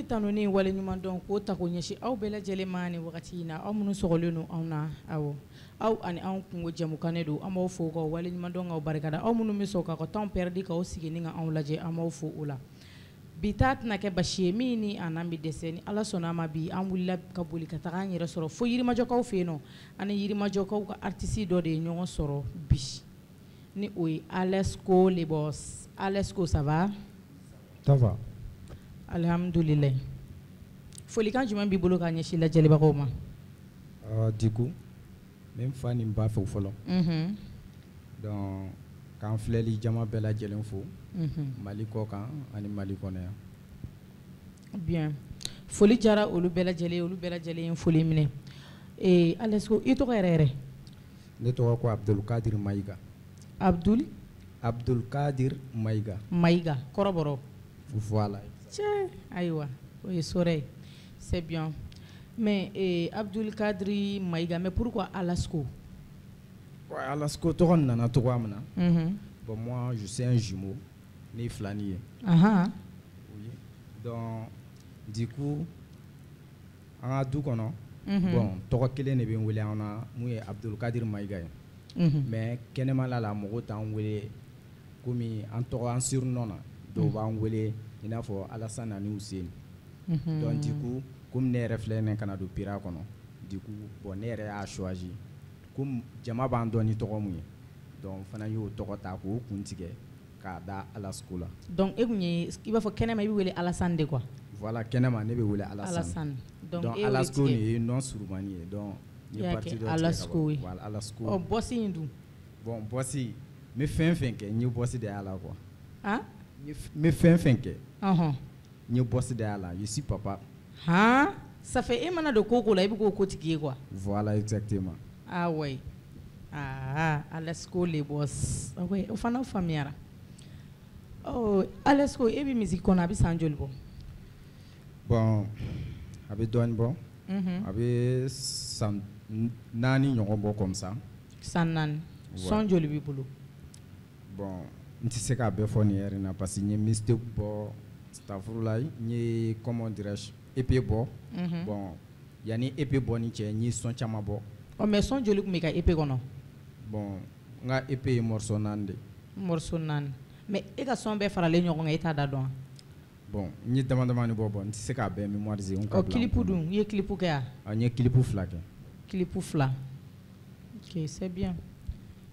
tanu ni wale ɲuman dɔn k'o ta k'o ɲɛsin aw bɛɛ lajɛlen ma ni wagati in na aw minnu sɔgɔlen don anw na awɔ aw ani anw kungo jɛmukannen don an b'aw fo k'aw wale ɲuman dɔn k'aw barikada aw minnu bɛ sɔn k'aw ka temps perdu k'aw sigi ni ka anw lajɛ an b'aw fo o la bi ta tɛna kɛ basi ye min ni a n'an bɛ dɛsɛ ni ala sɔnna a ma bi an wulila ka boli ka taga an yɛrɛ sɔrɔ fo yirimajɔkaw fɛ yen nɔ ani yirimajɔkaw ka artiste dɔ de ye ɲɔgɔn sɔrɔ bi ni o ye Alesko Lebos. Alesko, ça va? Ça va. Alhamdulillah. Folikan jumɛn b'i bolo k'a ɲɛsin lajɛlibagaw ma? Du coup, même fan in b'a fɛ fɔlɔ. Donc k'an filɛli jama bɛɛ lajɛlen fo. Mali kɔ kan ani Mali kɔnɔ yan. Bien. Foli diyara olu bɛɛ lajɛlen ye foli minɛ. Alesko, i tɔgɔ yɛrɛ yɛrɛ? Ne tɔgɔ ko Abdulkadir Mayiga. Abdulkadir Mayiga. Mayiga, kɔrɔbɔrɔ. Voilà. Tiens, ayiwa, o ye sɔrɔ ye. C'est bien. Mais Abdulkadir Mayiga, mais pourquoi Alesko? Ouais, Alesko tɔgɔ nana cogoya min na. Bon, moi, je suis un jumeau. Ne filani ye. Oui. Donc, du coup, an ka du kɔnɔ. Bon, tɔgɔ kelen de bɛ n wele an na mun ye Abdulkadir Mayiga ye. Mais kɛnɛmala la mɔgɔw t'an wele komi an tɔgɔ an surnom na dɔw b'an wele i n'a fɔ Alasani ani Useni. Donc du coup komi ne yɛrɛ filɛ nin kana don pira kɔnɔ du coup bon ne yɛrɛ y'a choisi komi jama b'an dɔn ni tɔgɔ mun ye donc fana y'o tɔgɔ ta k'o kun tigɛ k'a da Alasko la. Donc e kun ye i b'a fɔ kɛnɛma i bɛ wele Alasani de quoi? Voilà, kɛnɛma ne bɛ wele Alasani. Donc Alasko nin ye nom surumani ye donc Alasko. Voilà, Alasko. Oh, bossi in dun? Bon, bossi, me fɛn fɛn kɛ n ye bossi de y'a la quoi. Hein? Me fɛn fɛn kɛ. N ye bossi de y'a la, je suis papa. Han? Ça fait e mana don ko ko la i bɛ k'o ko tigi ye quoi? Voilà, exactement. Ah ouais. Ah, Alesko Lebos. Ah ouais, o fana faamuyara. Oh, Alesko, e bɛ musique kɔnɔ a bɛ san joli bɔ? Bon, a bɛ dɔɔni bɔ. A bɛ san 4 ɲɔgɔn bɔ comme ça. San 4. Son joli b'i bolo? Bon, n tɛ se k'a bɛɛ fɔ nin heure in na parce que n ye mixtape bɔ stafurulayi n ye comment dirais-je EP bɔ. Bon, yanni EP bɔ ni cɛ n ye son caman bɔ. Oh, mais son joli tun b'i ka EP kɔnɔ? Bon, n ka EP ye morceau 4 de. Morceau 4. Mais e ka son bɛɛ faralen ɲɔgɔn kan e t'a da dɔn wa? Bon, n ye dama-damani bɔ bon n tɛ se k'a bɛɛ mémoriser. O clip dun i ye clip kɛ ya? N ye clip 2 kɛ. Clip 2. Ok, c'est bien.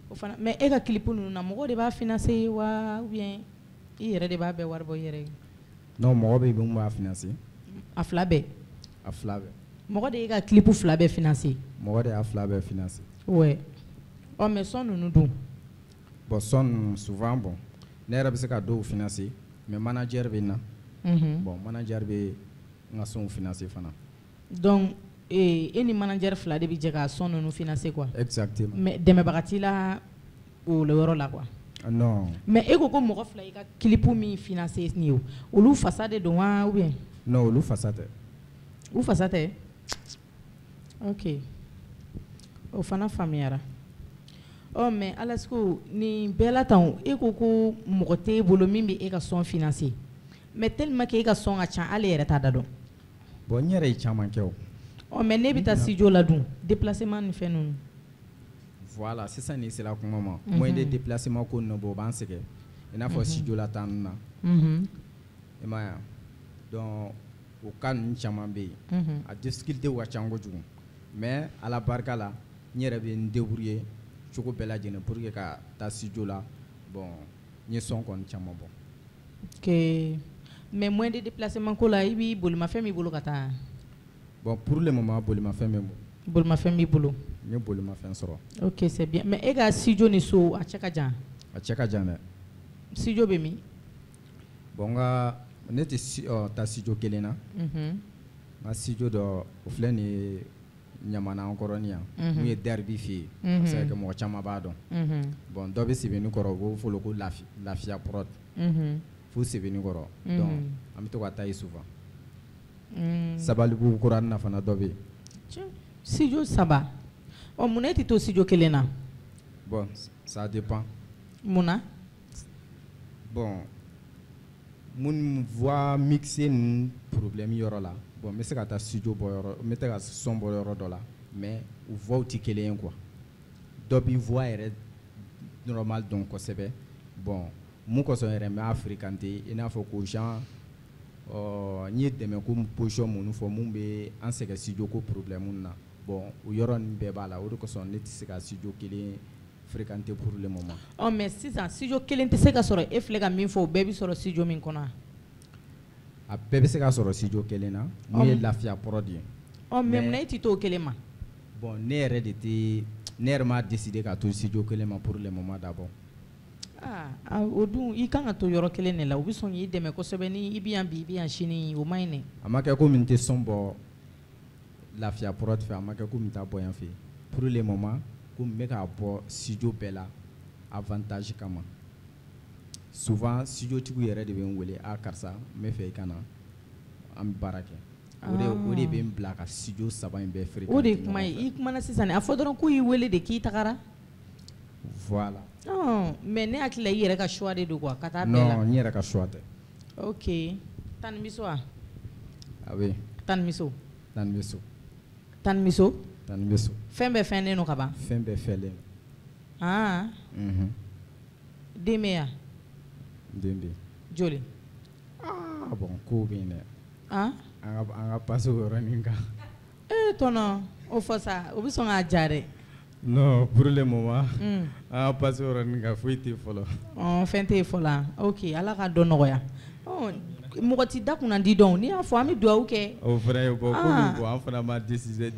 O fana mais e ka clip ninnu na mɔgɔ de b'a financer wa ou bien i yɛrɛ de b'a bɛɛ wari bɔ i yɛrɛ ye? Non, mɔgɔ bɛ yen mun b'a financer. A 2 bɛɛ? A 2 bɛɛ. Mɔgɔ de y'e ka clip 2 bɛɛ financer? Mɔgɔ de y'a 2 bɛɛ financer. Ouais. Oh, mais son ninnu dun? Bon, son souvent bon ne yɛrɛ bɛ se ka dɔw financer mais manager bɛ n na. Bon, manager bɛ n ka son financer fana. Donc e ni manager 2 de bɛ jɛ ka son ninnu financer quoi? Exactement. Mais dɛmɛbaga t'i la o yɔrɔ la quoi? Non. Mais e ko ko mɔgɔ 2 i ka clip min financer nin ye o olu fasa de don wa ou bien? Non, olu fasa tɛ. U fasa tɛ? Ok. O fana faamuyara. Oh, mais Alesko nin bɛɛ la tan e ko ko mɔgɔ t'e bolo min bɛ e ka son financer mais tellement que e ka son ka ca ale yɛrɛ t'a da dɔn. Bon, n yɛrɛ ye caman kɛ o. Oh, mais ne bɛ taa studio la dun déplacement ni fɛn ninnu. Voilà, sisan ni sera kuma ma. Moyen de déplacement ko ninnu bɔ o b'an sɛgɛn i n'a fɔ studio la tan ninnu na. I m'a ye wa? Donc o cas ninnu caman bɛ yen. A difficulté ka ca kojugu mais ala barika la n yɛrɛ bɛ n débrouiller cogo bɛɛ lajɛlen pour que ka taa studio la bon n ye son kɔni caman bɔ. Ok. Mais moyen de déplacement ko la i b'i bolimafɛn b'i bolo ka taa? Bon, pour le moment bolimafɛn bɛ n bolo. Bolimafɛn b'i bolo? N ye bolimafɛn sɔrɔ. Ok, c'est bien. Mais e ka studio ni so a cɛ ka jan? A cɛ ka jan dɛ. Studio bɛ min? Bon, ne tɛ taa studio kelen na. N ka studio dɔ o filɛ nin ye Ɲamana kɔrɔnin yan mun ye Derby fɛ yen a bɛ se ka kɛ mɔgɔ caman b'a dɔn. Bon, dɔ bɛ Sebeni kɔrɔ u b'o fɔ ko Lafiya Prod. Fo Sebeni kɔrɔ donc an bɛ to ka taa yen souvent. Sabalibugu kuranin na fana dɔ bɛ yen. Studio 3. Ɔ mun na e tɛ to studio kelen na? Bon, ça dépend. Mun na? Bon, mun voix mixer un problème yoro la bon mais c'est ka studio bo yoro mais te ka son bo yoro do la mais ou voix ti kelen quoi do bi voix est normal donc c'est bon mu ko so yere mais africanté ina fo ko Jean ni deme ko position mun fo mun be en se ka studio ko problème na bon o yoro ni be bala o ko so ne ti se ka studio kelen fréquenté pour le moment. Oh mais si ça studio kelen te se ka soro e fle ka min fo be bi soro studio min kona a bɛɛ bɛ se ka sɔrɔ studio kelen na mun ye lafiya prod ye. Même na ti to kelen ma. Bon ne yɛrɛ de tɛ ne yɛrɛ m'a décidé ka to studio kelen ma pour le moment d'abord. O dun i kan ka to yɔrɔ kelen de la u bɛ sɔn k'i dɛmɛ kosɛbɛ ni i bɛ yan bi i bɛ yan sini o ma ɲi dɛ. A ma kɛ ko min tɛ sɔn bɔ lafiya prod fɛ a ma kɛ ko min t'a bɔ yan fɛ pour le moment ko n bɛ k'a bɔ studio bɛɛ la avantage kama. Souvent studio tigiw yɛrɛ de bɛ n wele a karisa n bɛ fɛ i ka na an bɛ baara kɛ o de bɛ n bila ka studio 3 in bɛɛ fréquenter. O de kuma ye i kumana sisan a fɔ dɔrɔn ko y'i wele de k'i tagara. Voilà. Mais ne hakili la i yɛrɛ ka choix de don quoi ka taa bɛɛ la. Non n yɛrɛ ka choix tɛ. Ok Tanimiso wa. Ah oui. Tanimiso. Tanimiso. Tanimiso. Tanimiso. Fɛn bɛɛ fɛnnen don ka ban. Fɛn bɛɛ fɛnnen. Den bɛ yan. Den bɛ yen. Joli. Bon ko bɛ yen dɛ. An ka passe o yɔrɔnin kan. Tɔnɔ o fɔ sa o bɛ sɔn k'a ja dɛ. Non pour le moment an ka passe o yɔrɔnin kan foyi tɛ fɔlɔ. Fɛn tɛ yen fɔlɔ ok ala ka dɔ nɔgɔya. Mɔgɔ ti da kunna di dɔn n'i y'a fɔ an bɛ dugawu kɛ. O fana ye bɔ ko bon an fana ma décider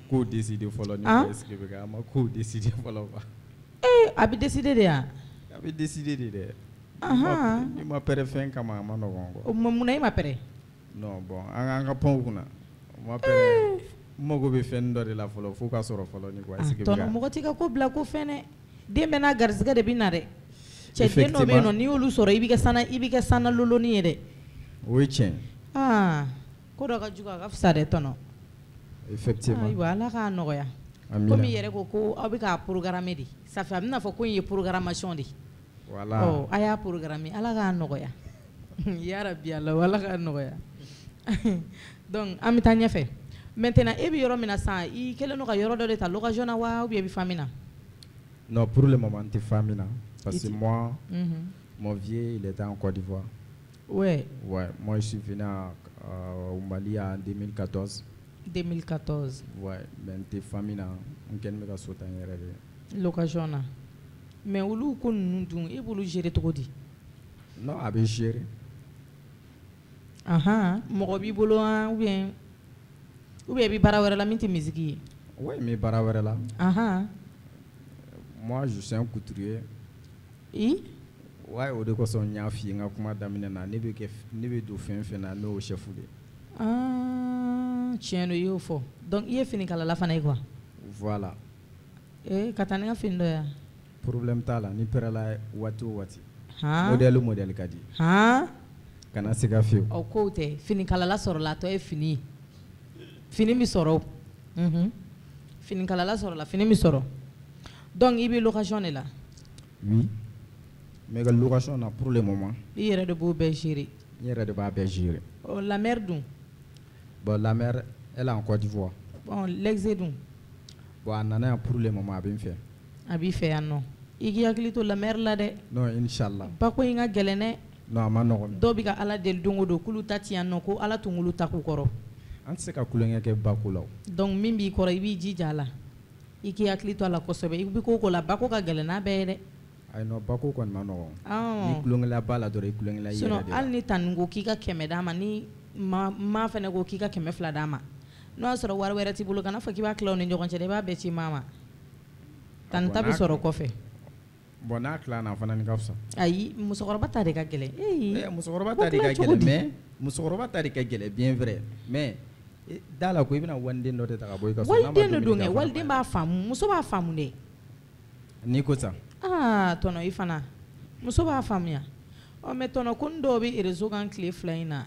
ko décider fɔlɔ ni ko est-ce que bɛ kɛ an ma ko décider fɔlɔ quoi. A bɛ décider de ya. A bɛ décider de dɛ. Ni ma pɛrɛ fɛn kama a ma nɔgɔn quoi. Munna i ma pɛrɛ. Non bon an ka pɔn kunna ma pɛrɛ n mago bɛ fɛn dɔ de la fɔlɔ fo ka sɔrɔ fɔlɔ ni quoi est-ce que bɛ kɛ. Tɔnɔ mɔgɔ ti ka ko bila ko fɛn dɛ den bɛɛ n'a garisɛgɛ de bɛ na dɛ. Cɛ den dɔ bɛ yen nɔ n'i y'olu sɔrɔ i bɛ kɛ sana loloni ye dɛ. O ye tiɲɛ. Ko dɔ ka jugu a ka fisa dɛ tɔnɔ. Effectivement. Ayiwa ala k'a nɔgɔya. Komi i yɛrɛ ko aw bɛ k'a programmer de ça fait a bɛna fɔ ko in ye programmation de. Voilà. A y'a programmer ala k'a nɔgɔya. Yarabi ala ala k'a nɔgɔya. Donc an bɛ taa ɲɛfɛ. Maintenant e bɛ yɔrɔ min na sisan i kɛlen don ka yɔrɔ dɔ de ta location na wa ou bien i bɛ famille na? Non pour le moment n tɛ famille na parce que moi mon vieux il était en Côte d'Ivoire. Ouais. Ouais, moi je suis venu au Mali en 2014. 2014. Ouais, mais n tɛ famille na n kɛlen bɛ ka so ta n yɛrɛ de. Location na. Mais olu ko ninnu dun e b'olu gérer cogo di? Non a bɛ gérer. Mɔgɔ b'i bolo ou bien i bɛ baara wɛrɛ la min tɛ musique ye? Oui, n bɛ baara wɛrɛ la. Moi je suis un couturier. Ouais, o de kosɔn n y'a f'i ye n ka kuma daminɛ na ne bɛ don fɛn fɛn na n'o chef de. Tiɲɛ don i y'o fɔ donc i ye finikalala fana ye quoi? Voilà. Ka taa ni n ka fini dɔ ye. Problème t'a la ni pɛrɛla waati o waati. Modèle ka di. Kana se ka fiyewu. O kow tɛ finikalala sɔrɔla a tɔ ye fini ye. Fini bɛ sɔrɔ finikalala sɔrɔla fini bɛ sɔrɔ donc i bɛ location de la. Oui. Mais la location na pour le moment. I yɛrɛ de b'o bɛɛ gérer. N yɛrɛ de b'a bɛɛ gérer. La mère dun? Bon la mère elle est en Côte d'Ivoire. Bon l'ex dun? Bon a nana yan pour le moment a bɛ n fɛ. A b'i fɛ yan nɔ. I k'i hakili to la mère la dɛ. Non inchallah. Ba ko in ka gɛlɛn dɛ. Non a ma nɔgɔn. Dɔw bɛ ka ala deli don o don k'olu ta ti yan nɔ ko ala tun k'olu ta k'u kɔrɔ. An tɛ se ka kulonkɛ kɛ ba ko la o. Donc min b'i kɔrɔ i b'i jija a la. I k'i hakili to a la kosɛbɛ i bɛ ko o ko la ba ko ka gɛlɛn n'a bɛɛ ye dɛ. Ayi non ba ko kɔni ma nɔgɔn. Ni kulonkɛla b'a la dɔrɔn i kulonkɛla i yɛrɛ de la. Sinon hali ni tani ko k'i ka 100 d'a ma ni ma fɛnɛ ko k'i ka 200 d'a ma n'o y'a sɔrɔ wari wɛrɛ t'i bolo kana fɔ k'i b'a tila u ni ɲɔgɔn cɛ dɛ i b'a bɛɛ ci maa ma. Tani ta bɛ sɔrɔ kɔfɛ. Bon n'a tila na fana ni ka fisa. Ayi musokɔrɔba ta de ka gɛlɛn. Musokɔrɔba ta de ka gɛlɛn mais musokɔrɔba ta de ka gɛlɛn bien vrai mais da la ko i bɛna waliden dɔ de ta ka bɔ i ka so. Waliden de don kɛ waliden b'a faamu muso b'a faamu dɛ. N'i ko sa. Tɔnɔ i fana muso b'a faamuya. Mais tɔnɔ ko n dɔw bɛ réseau kan tile 2 in na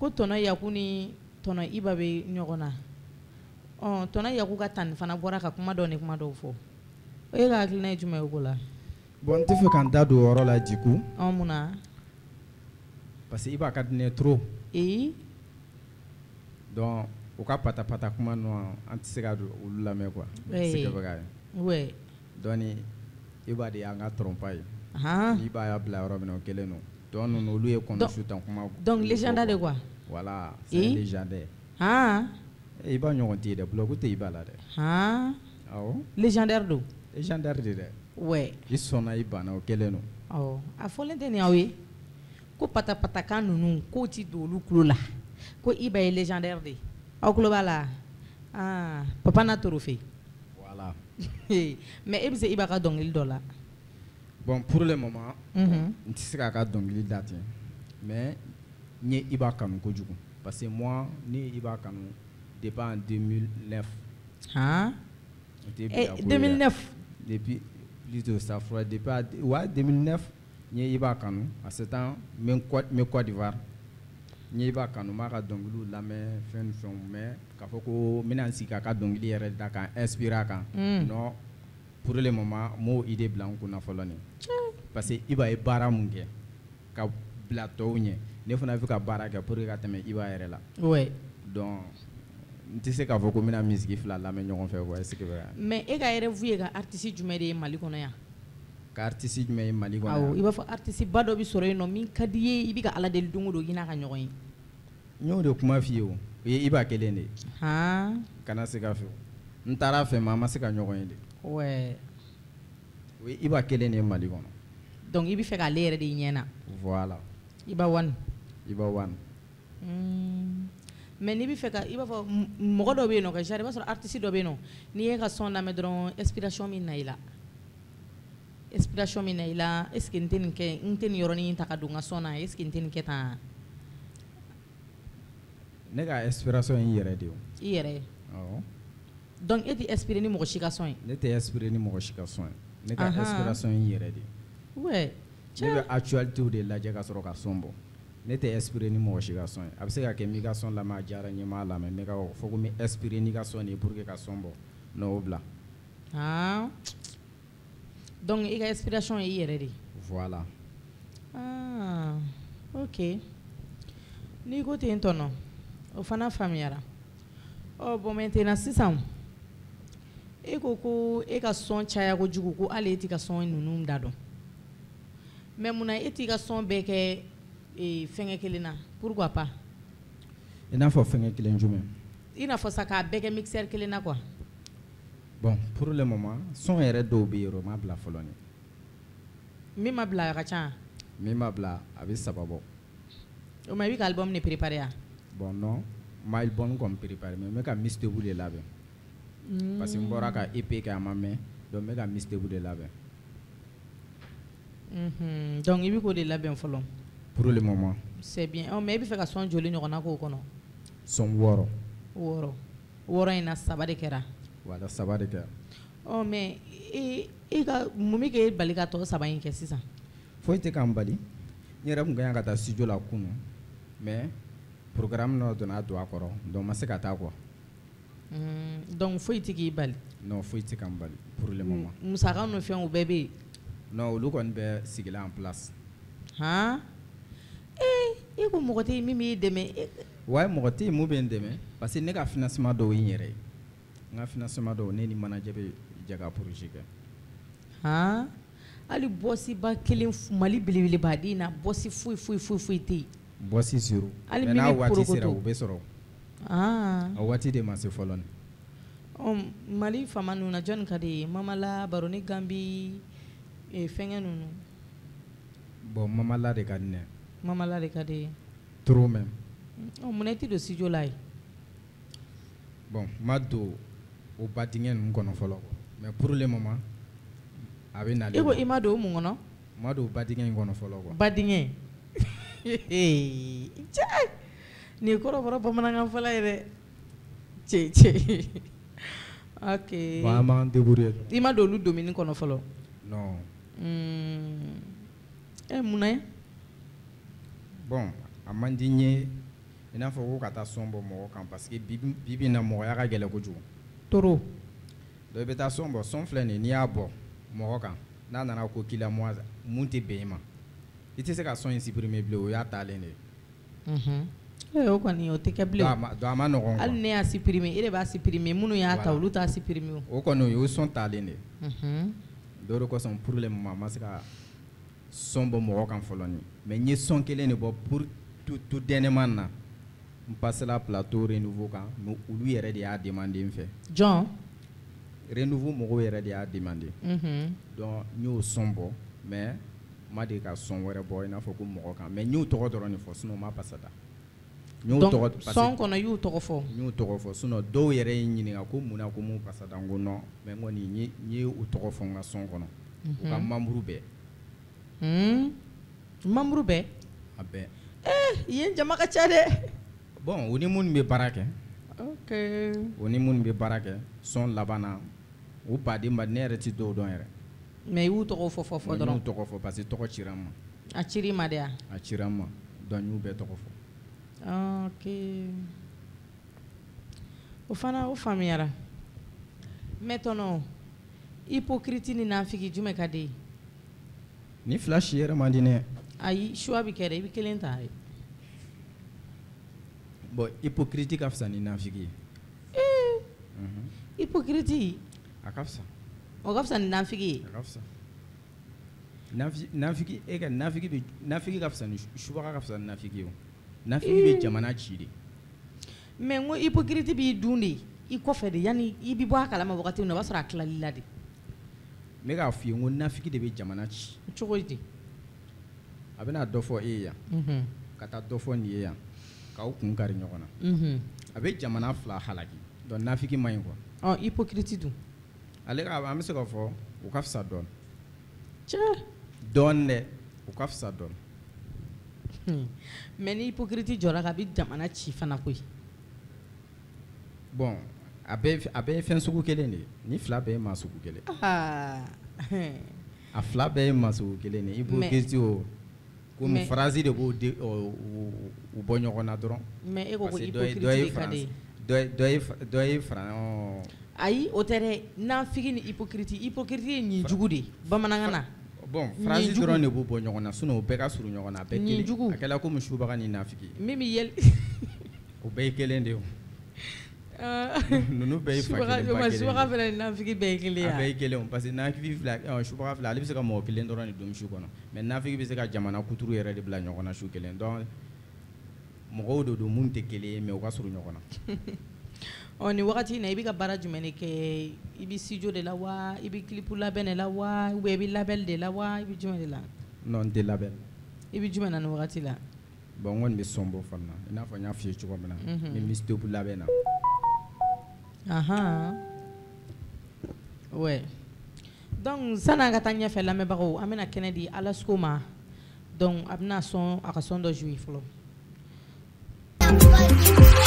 ko tɔnɔ Yaku ni tɔnɔ Iba bɛ ɲɔgɔn na. Tɔnɔ Yaku ka tani fana bɔra ka kuma dɔw ni kuma dɔw fɔ. E ka hakilina ye jumɛn ye o ko la? Bon n tɛ fɛ ka n da don o yɔrɔ la du coup. Mun na? parce que il va cadrer trop. Et donc au cas pata kuma non anti ka olu lamɛ quoi. C'est que vrai. Ouais. Donc il va de anga tromper. Il va ya bla yɔrɔ min o kelen non. Donc nous olu ye kɔnɔ tan kuma. Donc légendaire de quoi? Voilà, c'est légendaire. Il va ɲɔgɔn tɛ dɛ bloc tɛ i ba la dɛ. Awɔ. Légendaire do. Légendaire de dɛ. Ouais. I sɔnna i banna o kelen non. Awɔ. A fɔlen tɛ ni aw ye ko pata kan ninnu ko ti don olu kulo la ko i ba ye légendaire de. Aw kulo b'a la. Papa n'a toro fɛ. Voilà. Mais e bɛ se i b'a ka dɔnkili dɔ la. Bon, pour le moment, n tɛ se k'a ka dɔnkili da ten mais n ye i b'a kanu kojugu parce que moi ni i b'a kanu depuis en 2009. 2009. Depuis plutôt ça fera depuis 2009 n ye i b'a kanu à ce temps n bɛ Côte d'Ivoire n ye i b'a kanu n b'a ka dɔnkiliw lamɛn fɛn ni fɛnw mais k'a fɔ ko n bɛna n sigi k'a ka dɔnkili yɛrɛ da k'an inspirer a kan non. Pour le moment, mo idée blanc qu'on a fallu parce que il va y baara mun kɛ ka bila tɔw ɲɛ ne fana bɛ ka baara kɛ pour que ka tɛmɛ i b'a yɛrɛ la. Ouais. Donc n tɛ se k'a fɔ ko n bɛna musique fila lamɛn ɲɔgɔn fɛ quoi est-ce que vrai. Mais e ka rêve ye ka artiste jumɛn de ye Mali kɔnɔ yan? Ka artiste jumɛn ye Mali kɔnɔ yan? Awɔ i b'a fɔ artiste ba dɔ bɛ sɔrɔ yen nɔ min ka di ye i bɛ ka Ala deli don o don i n'a ka ɲɔgɔn ye. N y'o de kuma f'i ye o ye i b'a kelen de ye. Kana se ka fɛ n taara fɛ mais an ma se ka ɲɔgɔn ye de. Ouais. Oui, il va kelen de Mali kɔnɔ. Donc il bɛ fɛ k'ale yɛrɛ de ɲɛ na. Voilà. I b'a wan. I b'a wan. Mais n'i bɛ fɛ ka i b'a fɔ mɔgɔ dɔ bɛ yen nɔ ka genre i b'a sɔrɔ artiste dɔ bɛ yen nɔ n'i ye ka son lamɛn dɔrɔn inspiration min na i la. Inspiration min na i la est ce que n tɛ nin kɛ n tɛ nin yɔrɔnin ta ka don n ka son na est ce que n tɛ nin kɛ tan. Ne ka inspiration ye n yɛrɛ de ye o. I yɛrɛ. Awɔ. Donc e tɛ inspiré ni mɔgɔ si ka son ye. Ne tɛ inspiré ni mɔgɔ si ka son ye. Ne ka inspiration ye n yɛrɛ de ye. Ouais. Ne bɛ actualité de lajɛ ka sɔrɔ ka son bɔ. Ne tɛ inspiré ni mɔgɔ si ka son ye. A bɛ se ka kɛ n'i ka son lamɛn a diyara n ye n b'a lamɛn mais ka fɔ ko n bɛ inspiré n'i ka son de ye pour que ka son bɔ non o bila. Donc i ka inspiration ye i yɛrɛ de ye. Voilà. Ok. N'i ko ten tɔ nɔ o fana faamuyara. Bon maintenant sisan e ko e ka son caya kojugu ko hali e t'i ka son ninnu da dɔn mais munna e t'i ka son bɛɛ kɛ fɛngɛ kelen na pourquoi pas? I n'a fɔ fɛngɛ kelen jumɛn? I n'a fɔ sa k'a bɛɛ kɛ mixeur kelen na quoi. Bon pour le moment son yɛrɛ dɔw bɛ yen o ma bila fɔlɔ ni. Min ma bila a ka ca. Min ma bila a bɛ 3 bɔ. O ma i bɛ ka album de préparer ya? Bon non ma album kɔni préparer mais n bɛ ka mixtape de labɛn. Parce que n bɔra ka EP kɛ a ma mɛn donc n bɛ ka mixtape de labɛn. Donc i bɛ k'o de labɛn fɔlɔ. Pour le moment. C'est bien mais i bɛ fɛ ka son joli ɲɔgɔnna k'o kɔnɔ? Son 6. 6 in na 3 de kɛra. Voilà 3 de kɛra. Mais i ka mun bɛ k'e bali ka tɔ 3 in kɛ sisan? Foyi tɛ k'an bali n yɛrɛ tun ka kan ka taa studio la kunun mais programme dɔ donna don a kɔrɔ donc n ma se ka taa quoi. Donc foyi tɛ k'i bali? Non foyi tɛ k'an bali pour le moment. Musaka ni fɛnw bɛɛ bɛ yen? Non olu kɔni bɛɛ sigilen en place. E ko mɔgɔ tɛ yen min b'i dɛmɛ? Ouais mɔgɔ tɛ yen mun bɛ n dɛmɛ parce que ne ka financement dɔw ye n yɛrɛ ye n ka financement dɔw ne ni manager bɛ jɛ ka projet kɛ. Hali bɔsi ba kelen Mali belebelebaden na bɔsi foyi tɛ yen. Bɔsi zéro. Hali min bɛ waati sera o bɛ sɔrɔ. A waati de ma se fɔlɔ ni. Mali faama ninnu na jɔnni ka di ye? Mamala Baroni Gambi fɛngɛ ninnu. Bon Mamala de ka di ne. Mamala de ka di ye. Trop même. Munna i tɛ don studio la yen? Bon n ma don o ba dingɛ ninnu kɔnɔ fɔlɔ mais pour le moment a bɛ nalen. E ko i ma don o mun kɔnɔ? N ma don o ba dingɛ in kɔnɔ fɔlɔ quoi. Ba dingɛ? Nin ye kɔrɔbɔrɔ bamanankan fɔla ye dɛ. Cɛ. Ok. Bon an b'an débrouiller. I ma don olu domaine kɔnɔ fɔlɔ? Non. Munna ye? Bon a man di n ye i n'a fɔ ko ka taa son bɔ mɔgɔ kan parce que bi bi in na mɔgɔya ka gɛlɛn kojugu. Trop. Donc i bɛ taa son bɔ son filɛ nin n'i y'a bɔ mɔgɔ kan n'a nana ko k'i la mun tɛ bɛn i ma I tɛ se ka son in supprimer bilen o y'a taalen de. O kɔni o tɛ kɛ bilen. Donc a ma nɔgɔn. Hali ne y'a supprimer e de b'a supprimer minnu y'a ta olu t'a supprimer o kɔni o ye son taalen de. Dɔw de kɔsɔn pour le moment ma se ka son bɔ mɔgɔ kan fɔlɔ ni mais n ye son kelen de bɔ pour tout dernièrement na n passera plateau renouveau kan mais olu yɛrɛ de y'a demandé n fɛ. Jɔn? Renouveau mɔgɔw yɛrɛ de y'a demandé. Donc n y'o son bɔ mais ma de ka son wɛrɛ bɔ i n'a fɔ ko mɔgɔ kan mais n y'o tɔgɔ dɔrɔn de fɔ sinon ma pasada. Donc son kɔnɔ y'u tɔgɔ fɔ. N y'u tɔgɔ fɔ sinon dɔw yɛrɛ ye ɲininka ko mun na ko mun pasada n ko non mais n kɔni n ye u tɔgɔ fɔ n ka son kɔnɔ u ka membre bɛɛ. Membre bɛɛ? A bɛɛ. Yen jama ka ca dɛ. Bon o ni minnu bɛ baara kɛ. Ok. O ni minnu bɛ baara kɛ son laban na u baden ba ne yɛrɛ tɛ dɔw dɔn yɛrɛ. Mais i y'u tɔgɔ fɔ dɔrɔn. N y'u tɔgɔ fɔ parce que tɔgɔ cira n ma. A cir'i ma de wa? A cira n ma donc n y'u bɛɛ tɔgɔ fɔ. Ok. O fana o faamuyara. Maintenant hypocrite ni nafiki jumɛn ka di? Ni fila si yɛrɛ man di ne. Ayi choix bɛ kɛ dɛ i bɛ kelen ta. Bon hypocrite ka fisa ni nafiki ye. Hypocrite a ka fisa. O ka fisa ni nafiki ye. A ka fisa. Nafiki e ka nafiki ka fisa ni subaga ka fisa ni nafiki ye. Nafiki bɛ jamana ci de. Mais n ko hypocrite b'i dun de i kɔfɛ de yanni i bɛ bɔ a kalama wagati min na o b'a sɔrɔ a tilali la de. Ne k'a f'i ye n ko nafiki de bɛ jamana ci. Cogo di? A bɛna dɔ fɔ e ye yan ka taa dɔ fɔ nin ye yan k'aw kun kari ɲɔgɔn na. A bɛ jamana fila halaki donc nafiki man ɲi quoi. Hypocrite dun? Ale ka an bɛ se k'a fɔ u ka fisa dɔɔni. Cɛ. Dɔɔni dɛ u ka fisa dɔɔni. Mais ni hypocrite jɔra ka bɛ jamana ci fana koyi. Bon a bɛɛ ye fɛn sugu kelen de ye ni fila bɛɛ ye maa sugu kelen. A fila bɛɛ ye maa sugu kelen de ye hypocrite o komi phrase de b'o u bɔ ɲɔgɔn na dɔrɔn. Mais e ko hypocrite de ka di. Dɔ ye ayi o tɛ dɛ nafiki ni hypocrite ye ɲin jugu de ye bamanankan na. Bon phrase dɔrɔn de b'u bɔ ɲɔgɔn na sinon o bɛɛ ka surun ɲɔgɔn na a bɛɛ kelen a kɛla komi subaga ni nafiki. Min bɛ yɛlɛ. O bɛɛ ye kelen de ye o. Ninnu bɛɛ ye fa kelen ba kelen. Subaga fana ni nafiki bɛɛ ye kelen ye. A bɛɛ ye kelen o parce que nafiki fila subaga fila ale bɛ se ka mɔgɔ kelen dɔrɔn de don su kɔnɔ mais nafiki bɛ se ka jamana kuturu yɛrɛ de bila ɲɔgɔn na su kelen donc mɔgɔw de don mun tɛ kelen ye mais u ka surun ɲɔgɔn na. Nin wagati in na i bɛ ka baara jumɛn de kɛ i bɛ studio de la wa i bɛ clip labɛn de la wa ou bien i bɛ label de la wa i bɛ jumɛn de la? Non n tɛ label. I bɛ jumɛn na nin wagati la? Bon n kɔni bɛ son bɔ fana i n'a fɔ n y'a f'i ye cogo min na ni mixtape labɛn na. Ouais. Donc san'an ka taa ɲɛfɛ lamɛnbagaw an bɛna kɛnɛ di Alasko ma donc a bɛna sɔn a ka son dɔ jouer fɔlɔ.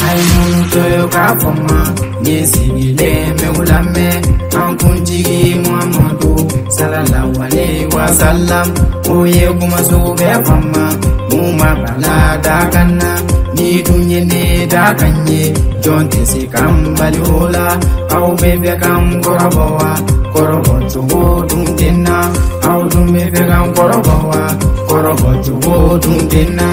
Aimuto kafoma nyesibile meulame ankunjigi Muhammadu sallallahu alaihi wasallam oye kumasube fama muma bala dakana ni dunye ne dakanye jonte sikambali ola au bebe kam korobowa korobotu dundenna au dumbe kam korobowa korobotu dundenna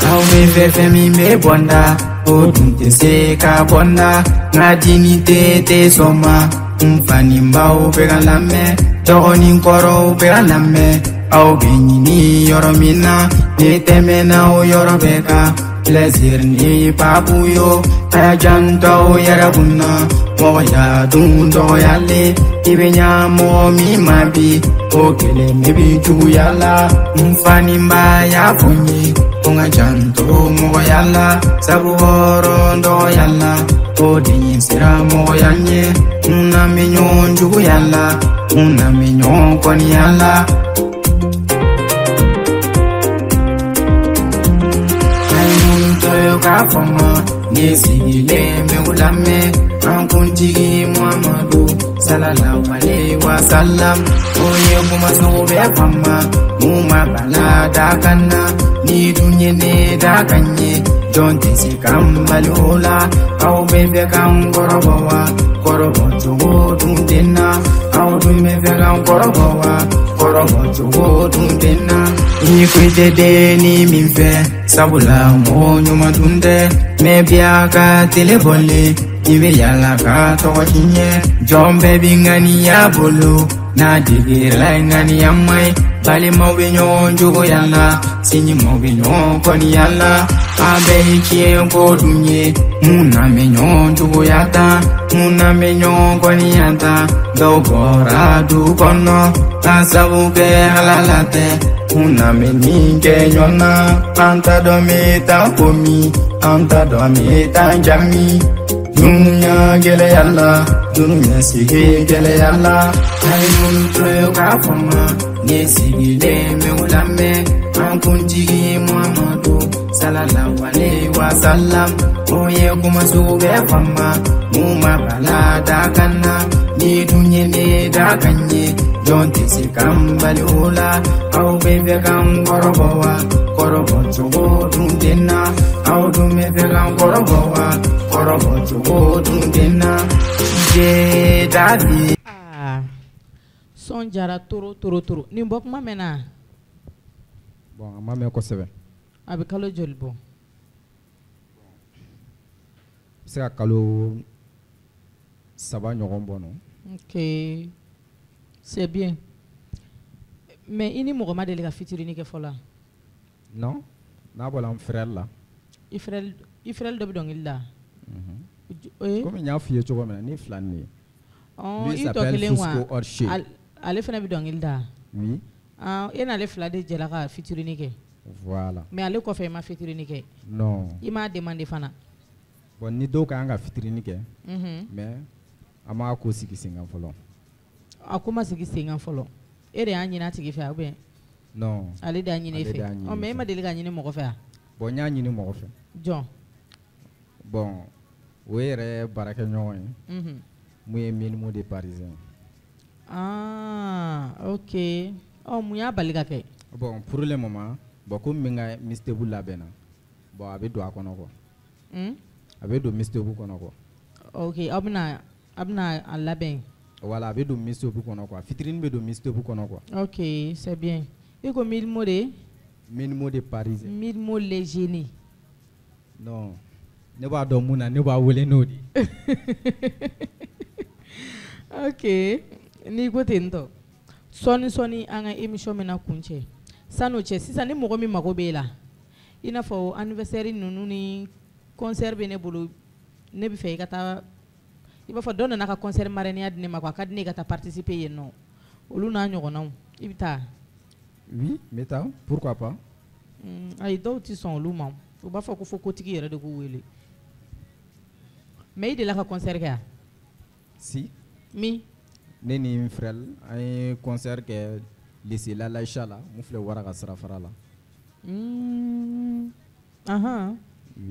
au bebe femi me bonda odunte se ka bonda ngadini te soma mfani mbao pega lame togoni koro pega lame au benyini yoromina ne temena o yorobeka plaisir ni papuyo ayajanto yarabunna moya dundo yale ibenya mo mi mabi okele mebi tuyala mfani mbaya funyi unga janto moyala sabuhoro ndo yala odi sira moyanye una minyo njugu yala una minyo kwani yala ayunto kafoma nisigile meulame ankunjigi Muhammadu sallallahu alaihi wasallam oye kumasube fama muma bala dakana ni dunye ne da kanye jonte si kambalula au bebe kam korobowa korobo chugo dundena au dume be kam korobowa korobo chugo dundena ni kwete de ni minfe sabula mo nyuma dunde me biaka telebole ibe yala ka to kinye jombe bingani ya bolo na digirla ngani yamai bali mawbe nyon jogo yalla sinyi mawbe nyon koni yalla abe kien ko dunye muna me nyon jogo yata muna me nyon koni yata dogora du kono asabu be halalate muna me ninge nyona anta do me ta komi anta do me ta jami dunya gele yalla dunya sige gele yalla ay mun troyo ka fama ne sigile me ulame an kunjigi muhammadu sallallahu alaihi wasallam oye kuma sube fama mu mabala da kanna ni dunye ne da kanye jonte se kambalula au bebe kam korobowa korobo chugo dundena au dume be kam korobowa korobo chugo dundena je dadi son jara toro ni mbok ma mena bon ma me ko sebe abi kalo jolbo c'est ka kalo saba ɲɔgɔn bɔ no ok c'est bien mais ini mɔgɔ ma deli ka fitirini kɛ fɔlɔ non n'a bɔla n frère la i frère dɔ bɛ dɔnkili da comme n y'a f'i ye cogo min na ni fila ni ye lui i tɔ s'appelle kelen Fusco wa Orche ale fana bɛ dɔnkili da oui e n'ale fila de jɛla ka fitirini kɛ voilà mais ale kɔfɛ i ma fitirini kɛ non i m'a demandé fana bon ni dɔw ka kan ka fitirini kɛ mais a ma ko sigi sen kan fɔlɔ a ko ma sigi sen kan fɔlɔ e de y'a ɲini a tigi fɛ ou bien non ale de y'a ɲini e fɛ mais e ma deli ka ɲini mɔgɔ fɛ a bon n y'a ɲini mɔgɔ fɛ jɔn bon o ye yɛrɛ baarakɛɲɔgɔn ye mun ye minimum de parisien ah ok mun y'a bali ka kɛ bon pour le moment bon comme min ka mixtape labɛnna bon a bɛ don a kɔnɔ quoi a bɛ don mixtape kɔnɔ quoi ok aw bɛna a labɛn voilà a bɛ don mixtape kɔnɔ quoi fitinin bɛ don mixtape kɔnɔ quoi ok c'est bien i ko minimum de parisien minimum les génies non ne b'a dɔn mun na ne b'a wele n'o de ok n'i ko ten tɔ sɔɔni an ka émission bɛna kuncɛ san'o cɛ sisan ni mɔgɔ min mago b'e la i n'a fɔ anniversaire ninnu ni concert bɛ ne bolo ne bɛ fɛ i ka taa i b'a fɔ dɔ nana ka concert marraine di ne ma quoi a ka di ne ye ka taa participer yen nɔ olu n'a ɲɔgɔnnaw i bɛ taa oui n bɛ taa pourquoi pas ayi dɔw tɛ sɔn olu ma u b'a fɔ ko fo kotigi yɛrɛ de k'u wele mais i delila ka concert kɛ wa si min ne ni n frère an ye concert kɛ lycée La Laïcha la mun filɛ wara ka sira fara la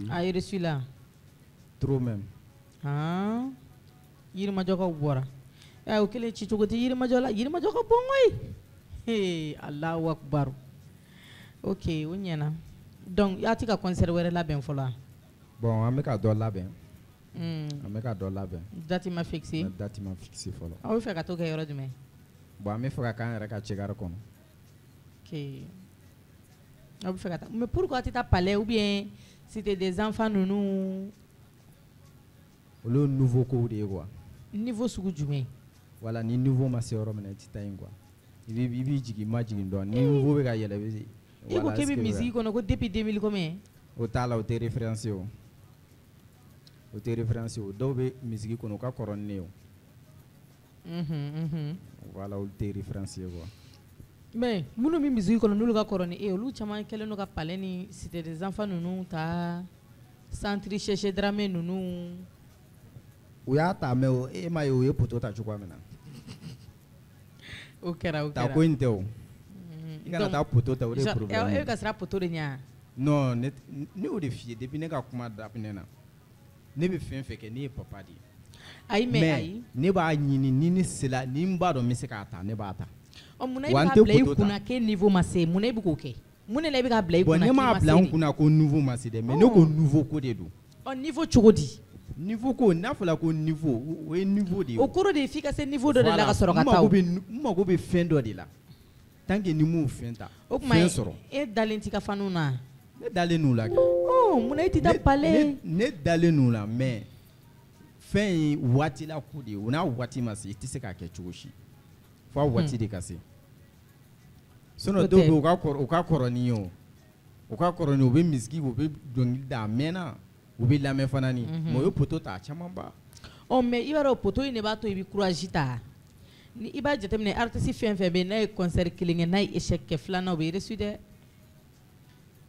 a ye reçu la trop même yirimajɔkaw bɔra o kelen ci cogo tɛ yirimajɔ la yirimajɔ ka bon koyi Allahu akbar ok o ɲɛna donc a tɛ ka concert wɛrɛ labɛn fɔlɔ bon an bɛ ka dɔ labɛn an bɛ ka dɔ labɛn date ma fixé date ma fixé fɔlɔ aw bɛ fɛ ka to kɛ yɔrɔ jumɛn bon an bɛ fɛ ka k'an yɛrɛ ka cɛgari kɔnɔ ok aw bɛ fɛ ka taa mais pourquoi a tɛ taa palais ou bien cité des enfants ninnu olu ye nouveau kow de ye quoi niveau sugu jumɛn voilà ni niveau ma se yɔrɔ min na i tɛ taa yen quoi i b'i jigin i ma jigin dɔn ni niveau bɛ ka yɛlɛ i bɛ i ko k'e bɛ musique kɔnɔ ko depuis 2000 combien o t'a la o tɛ référence o tɛ référence o dɔw bɛ musique kɔnɔ o ka kɔrɔ ni ne ye o voilà olu tɛ référence ye quoi mais minnu bɛ musique kɔnɔ n'olu ka kɔrɔ ni e olu caman kɛlen don ka palais ni cité des enfants ninnu ta centre chercheur Dramé ninnu u y'a ta mais e ma ye o ye poto ta cogoya min na o kɛra ta ko in tɛ o i kana taa poto ta o de ye problème e bɛ ka siran poto de ɲɛ non ne y'o de f'i ye depuis ne ka kuma daminɛ na ne bɛ fɛn fɛn kɛ ne ye papa de ye ayi mais ayi ne b'a ɲini ni ne sera ni n b'a dɔn n bɛ se k'a ta ne b'a ta munna i b'a bila i kunna k'e niveau ma se munna i bɛ k'o kɛ mun ne la bɛ ka bila i bon kunna ne m'a bila n kunna ko nouveau ma se dɛ mais ne ko nouveau ko de don. Niveau cogo di? Niveau ko n'a fɔla ko niveau o ye niveau de ye. O kɔrɔ de ye f'i ka se niveau dɔ de la ka sɔrɔ ka taa o. n mago bɛ fɛn dɔ de la tant que ni m'o fɛn ta. O kuma e dalen t'i ka faniw na. Ne dalen n'u la kɛ. Mun na i tɛ taa palais? Ne dalen n'u la mais fɛn ye waati la ko de ye o n'a waati ma se i tɛ se k'a kɛ cogo si fo a waati de ka se. Sinon dɔw bɛ yen u ka kɔrɔ ni ye o. U ka kɔrɔ ni u bɛ misiki u bɛ dɔnkili da a mɛnna u bɛ lamɛn fana ni mais o ye poto ta a caman ba. Mais i b'a dɔn poto in de b'a to i bɛ courage ta. Ni i b'a jateminɛ artiste fɛn fɛn bɛ yen n'a ye concert kelen kɛ n'a ye échec kɛ filanan o bɛ reçu dɛ.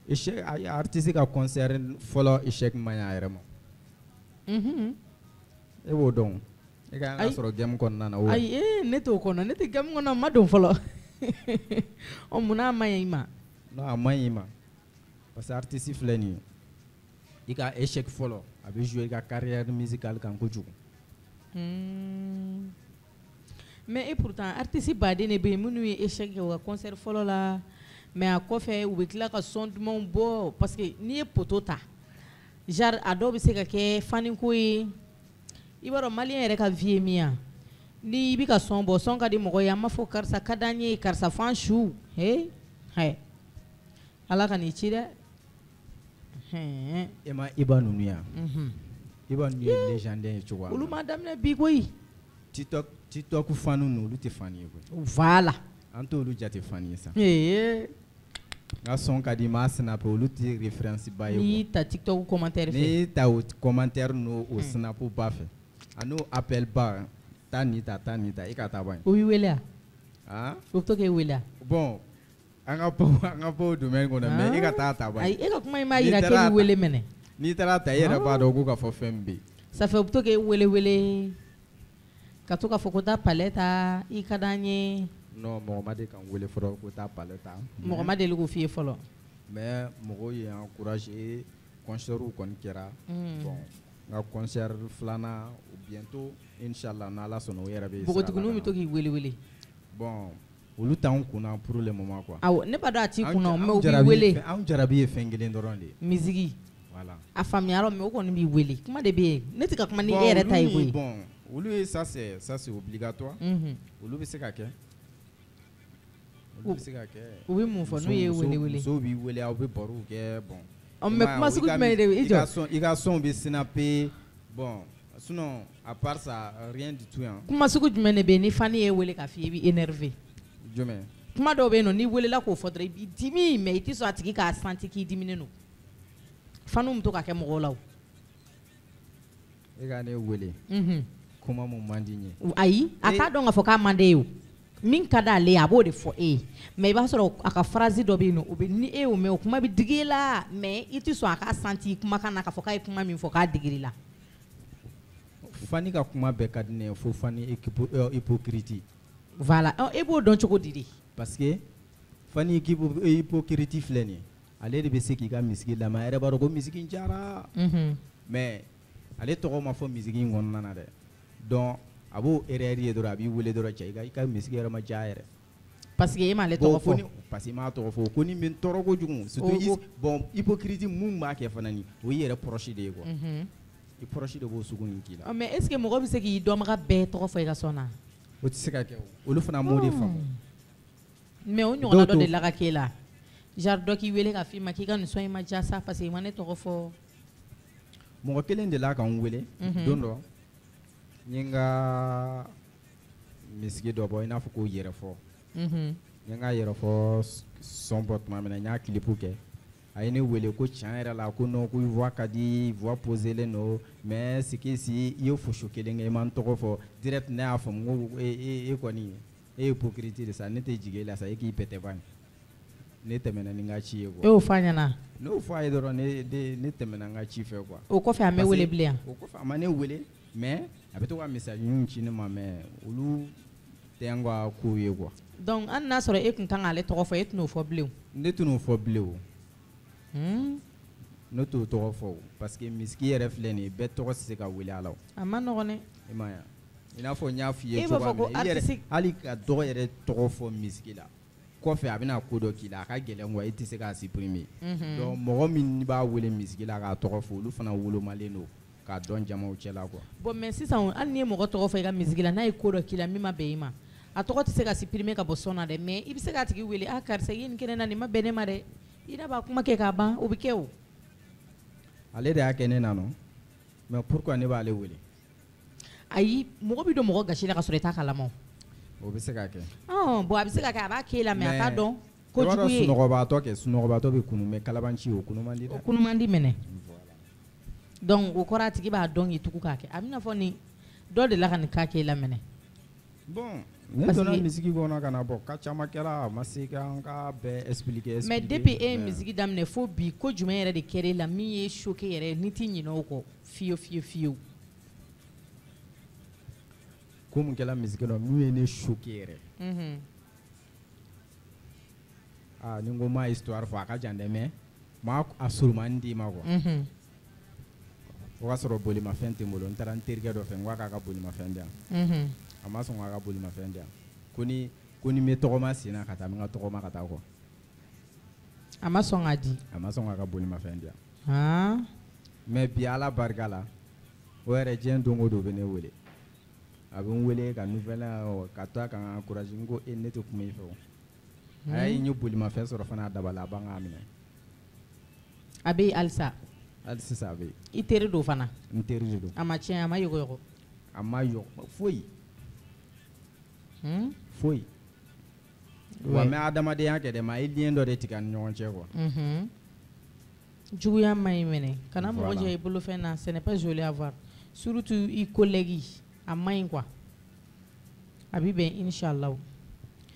Échec artiste ka concert fɔlɔ échec man ɲi a yɛrɛ ma. E b'o dɔn e ka kan ka sɔrɔ game kɔnɔna na o. Ayi ne t'o kɔnɔ ne tɛ game kɔnɔ n ma don fɔlɔ. Munna a ma ɲi i ma? Non a man ɲi i ma parce que artiste filɛ nin ye i ka échec fɔlɔ a bɛ jouer i ka carrière musicale kan kojugu. Mais et pourtant artiste baden de bɛ yen minnu ye échec kɛ u ka concert fɔlɔ la mais a kɔfɛ u bɛ tila ka son dumanw bɔ parce que n'i ye poto ta genre a dɔw bɛ se ka kɛ faniko ye i b'a dɔn maliyɛn yɛrɛ ka vie ye min ye ni i bɛ ka son bɔ son ka di mɔgɔ ye an b'a fɔ karisa ka d'an ye karisa f'an su ala ka n'i ci dɛ. E ma Iba ninnu yan. Iba ninnu ye légendaire ye cogo min. Olu ma daminɛ bi koyi. TikTok fanu ninnu olu tɛ fani ye koyi. Voilà. An t'olu jate fani ye sa. N ka son ka di maa snap olu tɛ référence ba ye. N'i ta TikTok commentaire fɛ. N'i ta o commentaire n'o snap ba fɛ a n'o appel ba taa nin ta i ka taa ban ye. O b'i wele a? O bɛ to k'e wele a? Bon an ka bɔ o domaine kɔnɔ mais e ka taa ban ye. Ayi e ka kuma in m'a yira k'e b'i wele mɛnɛ. N'i taara ta i yɛrɛ b'a dɔn ko ka fɔ fɛn min bɛ yen. Ça fait o bɛ to k'e wele ka to k'a fɔ ko taa palais ta i ka d'an ye. Non mɔgɔ ma deli ka n wele fɔlɔ ko taa palais ta. Mɔgɔ ma deli k'o f'i ye fɔlɔ. Mais mɔgɔw ye encouragé concertw kɔni kɛra. Bon n ka concert filanan bientôt inchallah n'Ala sɔnna o yɛrɛ bɛ sira la. Npogotigininw bɛ to k'i wele. Bon olu t'anw kunna pour le moment quoi. Awɔ ne b'a dɔn a t'i kunna mais o b'i wele. Anw jarabi ye fɛn kelen dɔrɔn de ye. Musique. Voilà. A faamuyara mais o kɔni b'i wele kuma de bɛ yen ne tɛ ka kuma ni e yɛrɛ ta ye koyi. Bon olu ye ça c'est obligatoire. Olu bɛ se ka kɛ. Olu bɛ se ka kɛ. U bɛ mun fɔ n'u ye wele. Musow b'i wele aw bɛ barow kɛ bon. Mais kuma sugu jumɛn de i jɔ. I ka son bɛ snapper bon sinon à part ça rien du tout hein. Kuma sugu jumɛn de bɛ yen ni fani ye wele k'a f'i ye i b'i énervé. Jumɛn. Kuma dɔw bɛ yen nɔ n'i welela k'o fɔ dɔrɔn i b'i dimi mais i tɛ sɔn a tigi k'a sentir k'i diminen don. Faniw bɛ to ka kɛ mɔgɔw la o. E ka ne wele. Kuma mun man di n ye. Ayi a t'a dɔn k'a fɔ k'a man d'e ye o. Min ka d'ale ye a b'o de fɔ e ye mais i b'a sɔrɔ a ka phrase dɔ bɛ yen nɔ o bɛ ni e y'o mɛn o kuma bɛ digi e la mais i tɛ sɔn a k'a sentir kumakan na k'a fɔ k'a ye kuma min fɔ k'a digir'i la. Fani ka kuma bɛɛ ka di ne ye fo fani hypocrite. Voilà e b'o dɔn cogo di de. Parce que fani hypocrite filɛ nin ye ale de bɛ se k'i ka misiki lamɛn a yɛrɛ b'a dɔn ko misiki in diyara. Mais ale tɔgɔ ma fɔ misiki in kɔnɔna na dɛ donc a b'o erreur ye dɔrɔn a b'i wele dɔrɔn cɛ i ka misiki yɛrɛ ma diya yɛrɛ. Parce que e m'ale tɔgɔ fɔ. Parce que i m'a tɔgɔ fɔ ko nin bɛ n tɔɔrɔ kojugu surtout bon hypocrite mun b'a kɛ fana nin o y'i yɛrɛ proche de ye quoi. I proche de b'o sugu nin k'i la. Mais est ce que mɔgɔ bɛ se k'i dɔnbaga bɛɛ tɔgɔ fɔ i ka son na. O tɛ se ka kɛ o olu fana m'o de faamu. Mais o ɲɔgɔnna dɔ de la ka k'e la genre dɔ k'i wele k'a f'i ma k'i ka nin son in ma diya sa parce que i ma ne tɔgɔ fɔ. Mɔgɔ kelen de la ka n wele don dɔ n ye n ka misiki dɔ bɔ i n'a fɔ ko yɛrɛfɔ. N ye n ka yɛrɛfɔ son bɔ tuma min na n y'a clip kɛ a ye ne wele ko tiɲɛ yɛrɛ la ko non ko voix ka di voix poselen don mais c'est que si i ye fosi kelen kɛ i ma n tɔgɔ fɔ direct ne y'a faamu ko e kɔni e ye hypocrite de sa ne tɛ jigin e la sa e k'i pɛtɛ ban ne tɛmɛna ni n ka ci ye quoi. E y'o f'a ɲɛna. Ne y'o f'a ye dɔrɔn ne tɛmɛna n ka ci fɛ quoi. O kɔfɛ a mɛ wele bilen yan. O kɔfɛ a ma ne wele mais a bɛ to ka message ci ne ma mais olu tɛ n ka kow ye quoi. Donc hali n'a sɔrɔ e tun kan k'ale tɔgɔ fɔ e tɛn'o fɔ bilen o. Ne tɛn'o fɔ bilen o. Ne t'o tɔgɔ fɔ o parce que misiki yɛrɛ filɛ nin ye bɛɛ tɔgɔ tɛ se ka wele a la o. A ma nɔgɔn dɛ. I m'a ye i n'a fɔ n y'a f'i ye cogoya min na i yɛrɛ hali ka dɔgɔ yɛrɛ tɔgɔ fɔ misiki la kɔfɛ a bɛna ko dɔ k'i la a ka gɛlɛn quoi i tɛ se k'a supprimer donc mɔgɔ min b'a wele misigi la k'a tɔgɔ fɔ olu fana wolomalen don k'a dɔn jamaw cɛla quoi. Bon mais sisan hali n'i ye mɔgɔ tɔgɔ fɔ i ka misigi la n'a ye ko dɔ k'i la min ma bɛn i ma a tɔgɔ tɛ se ka supprimer ka bɔ sɔn na dɛ mais i bɛ se k'a tigi wele ah karisa i ye nin kɛ ne na nin ma bɛn ne ma dɛ i n'a b'a kuma kɛ k'a ban o bɛ kɛ o. Ale de y'a kɛ ne na non mais pourquoi ne b'ale wele. Ayi mɔgɔ bɛ don mɔgɔ gasi la ka sɔrɔ i t'a kalama. O bɛ se ka kɛ. Bon a bɛ se ka kɛ a b'a kɛ la mais a t'a dɔn kojugu ye. Sunɔgɔbaatɔ kɛ sunɔgɔbaatɔ bɛ kunu mais kalabanci o kunu man di dɛ. O kunu man di mɛnɛ. Donc o kɔrɔ a tigi b'a dɔn k'i tugu k'a kɛ a bɛ na fɔ nin dɔ de la ka nin k'a kɛ la mɛnɛ. Bon ne donna misigi kɔnɔ ka na bɔ ka caman kɛra a ma se k'an ka bɛɛ expliquer. Mais depuis e ye misigi daminɛ fo bi ko jumɛn yɛrɛ de kɛra e la min ye choqué yɛrɛ ni t'i ɲinɛ o kɔ fiyewu. Ko mun kɛra misigi la min ye ne choqué yɛrɛ. Ni n ko ma histoire fɔ a ka jan dɛ mais ma a surumani d'i ma quoi. O ka sɔrɔ bolimafɛn tɛ n bolo n taara n terikɛ dɔ fɛ n k'a ka bolimafɛn di yan. A ma sɔn k'a ka bolimafɛn di yan ko ni n bɛ tɔgɔma sen na ka taa n bɛ n ka tɔgɔma ka taa quoi. A ma sɔn k'a di. A ma sɔn k'a ka bolimafɛn di yan. Mais bi Ala barika la o yɛrɛ diɲɛ don o don o bɛ ne wele. A bɛ n wele ka nouvelle ka to a kan ka encourager n ko ne tɛ kuma i fɛ o. A ye n ye bolimafɛn sɔrɔ fana a dabali a b'an k'a minɛ. A bɛ yen halisa. Hali sisan a bɛ yen. I teri don fana. N teri de don. A ma tiɲɛ a ma yɔgɔyɔgɔ. A ma yɔgɔ foyi. Foyi. Wa mɛ adamadenya kɛ dɛ mais a ye lien dɔ de tigɛ ani ɲɔgɔn cɛ quoi. Juguya ma ɲi mɛnɛ kana mɔgɔ jɛ i bolofɛn na ce n'est pas joli à voir surtout i collègue a ma ɲi quoi a bɛ bɛn inshallah.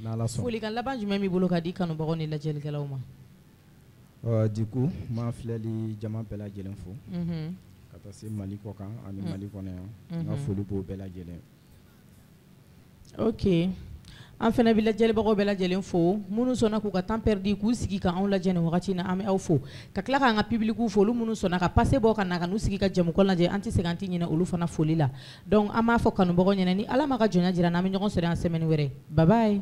N'Ala sɔnna. Folikan laban jumɛn b'i bolo ka di kanubagaw ni lajɛlikɛlaw ma. Du coup ma filɛli jama bɛɛ lajɛlen fo. Ka taa se Mali kɔ kan ani Mali kɔnɔ yan. N ka foli b'o bɛɛ lajɛlen. Ok an fana bɛ lajɛlibagaw bɛɛ lajɛlen fo minnu sɔnna k'u ka temps perdu k'u sigi ka anw lajɛ nin wagati na an bɛ aw fo ka tila k'an ka public fo olu minnu sɔnna ka passe bɔ ka na ka n'u sigi ka jɛmukan lajɛ an tɛ se an tɛ ɲinɛ olu fana foli la donc an b'a fɔ kanubagaw ɲɛna ni Ala ma ka jɔnya jira n'an bɛ ɲɔgɔn sɔrɔ yan semaine wɛrɛ bye bye.